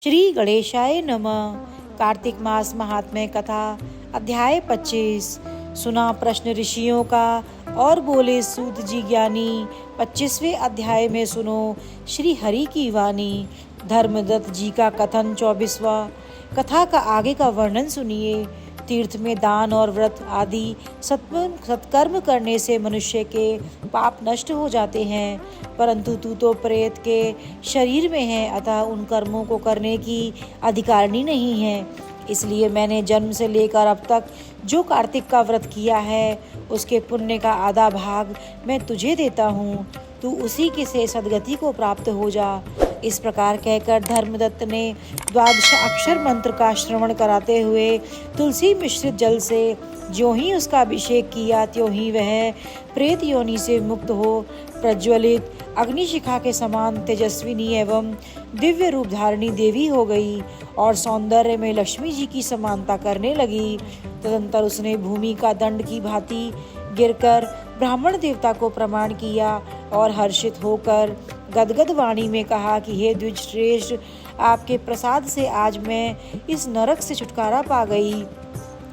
श्री गणेशाय नमः। कार्तिक मास महात्म्य कथा अध्याय 25। सुना प्रश्न ऋषियों का और बोले सूत जी ज्ञानी। 25वें अध्याय में सुनो श्री हरि की वाणी। धर्मदत्त जी का कथन 24वां। कथा का आगे का वर्णन सुनिए। तीर्थ में दान और व्रत आदि सत्कर्म करने से मनुष्य के पाप नष्ट हो जाते हैं, परंतु तू तो प्रेत के शरीर में है, अतः उन कर्मों को करने की अधिकारिणी नहीं है। इसलिए मैंने जन्म से लेकर अब तक जो कार्तिक का व्रत किया है, उसके पुण्य का आधा भाग मैं तुझे देता हूँ। तू उसी के से सदगति को प्राप्त हो जा। इस प्रकार कहकर धर्मदत्त ने 12 अक्षर मंत्र का श्रवण कराते हुए तुलसी मिश्रित जल से ज्यों ही उसका अभिषेक किया, त्यों ही वह प्रेत योनि से मुक्त हो प्रज्वलित अग्निशिखा के समान तेजस्विनी एवं दिव्य रूप धारिणी देवी हो गई और सौंदर्य में लक्ष्मी जी की समानता करने लगी। तदंतर उसने भूमि का दंड की भांति गिरकर ब्राह्मण देवता को प्रणाम किया और हर्षित होकर गदगद वाणी में कहा कि हे द्विज श्रेष्ठ, आपके प्रसाद से आज मैं इस नरक से छुटकारा पा गई।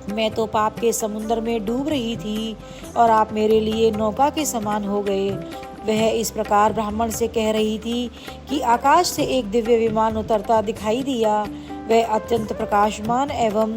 मैं तो पाप के समुद्र में डूब रही थी और आप मेरे लिए नौका के समान हो गए। वह इस प्रकार ब्राह्मण से कह रही थी कि आकाश से एक दिव्य विमान उतरता दिखाई दिया। वह अत्यंत प्रकाशमान एवं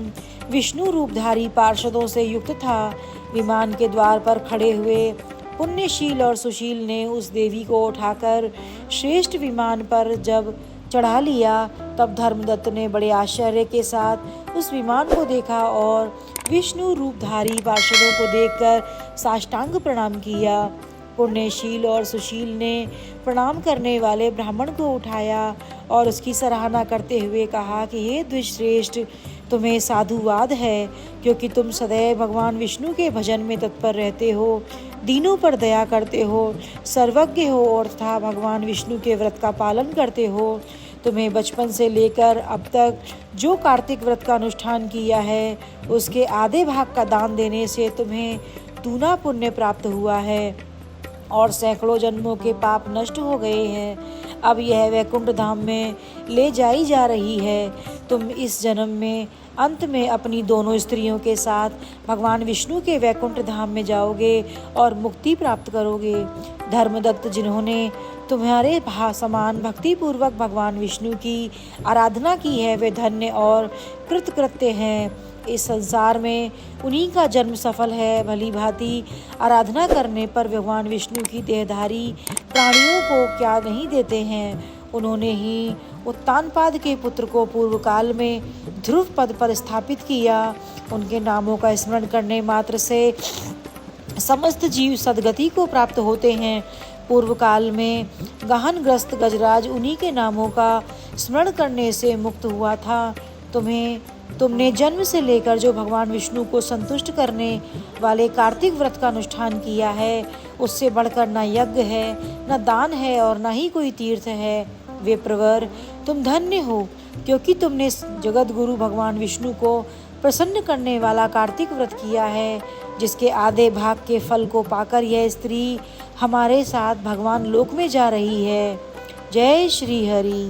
विष्णु रूपधारी पार्षदों से युक्त था। विमान के द्वार पर खड़े हुए पुण्यशील और सुशील ने उस देवी को उठाकर श्रेष्ठ विमान पर जब चढ़ा लिया, तब धर्मदत्त ने बड़े आश्चर्य के साथ उस विमान को देखा और विष्णु रूपधारी पार्षदों को देखकर साष्टांग प्रणाम किया। पुण्यशील और सुशील ने प्रणाम करने वाले ब्राह्मण को उठाया और उसकी सराहना करते हुए कहा कि हे द्विजश्रेष्ठ, तुम्हें साधुवाद है, क्योंकि तुम सदैव भगवान विष्णु के भजन में तत्पर रहते हो, दीनों पर दया करते हो, सर्वज्ञ हो और तथा भगवान विष्णु के व्रत का पालन करते हो। तुम्हें बचपन से लेकर अब तक जो कार्तिक व्रत का अनुष्ठान किया है, उसके आधे भाग का दान देने से तुम्हें दूना पुण्य प्राप्त हुआ है और सैकड़ों जन्मों के पाप नष्ट हो गए हैं। अब यह वैकुंठ धाम में ले जाई जा रही है। तुम इस जन्म में अंत में अपनी दोनों स्त्रियों के साथ भगवान विष्णु के वैकुंठ धाम में जाओगे और मुक्ति प्राप्त करोगे। धर्मदत्त, जिन्होंने तुम्हारे समान भक्ति पूर्वक भगवान विष्णु की आराधना की है, वे धन्य और कृतकृत्य हैं। इस संसार में उन्हीं का जन्म सफल है। भली भांति आराधना करने पर भगवान विष्णु की देहधारी प्राणियों को क्या नहीं देते हैं। उन्होंने ही उत्तानपाद के पुत्र को पूर्व काल में ध्रुव पद पर स्थापित किया। उनके नामों का स्मरण करने मात्र से समस्त जीव सदगति को प्राप्त होते हैं। पूर्व काल में गहनग्रस्त गजराज उन्हीं के नामों का स्मरण करने से मुक्त हुआ था। तुमने जन्म से लेकर जो भगवान विष्णु को संतुष्ट करने वाले कार्तिक व्रत का अनुष्ठान किया है, उससे बढ़कर न यज्ञ है, न दान है और न ही कोई तीर्थ है। वे प्रवर, तुम धन्य हो, क्योंकि तुमने जगत गुरु भगवान विष्णु को प्रसन्न करने वाला कार्तिक व्रत किया है, जिसके आधे भाग के फल को पाकर यह स्त्री हमारे साथ भगवान लोक में जा रही है। जय श्री हरि।